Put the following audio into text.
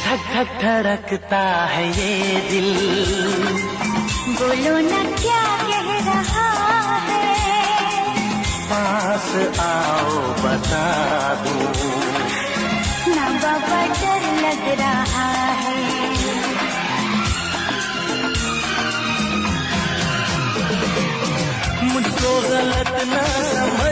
धक धक धड़कता है ये दिल, बोलो ना क्या कह रहा है, पास आओ बता दूं, ना बाबा डर लग रहा है। मुझको गलत ना समझ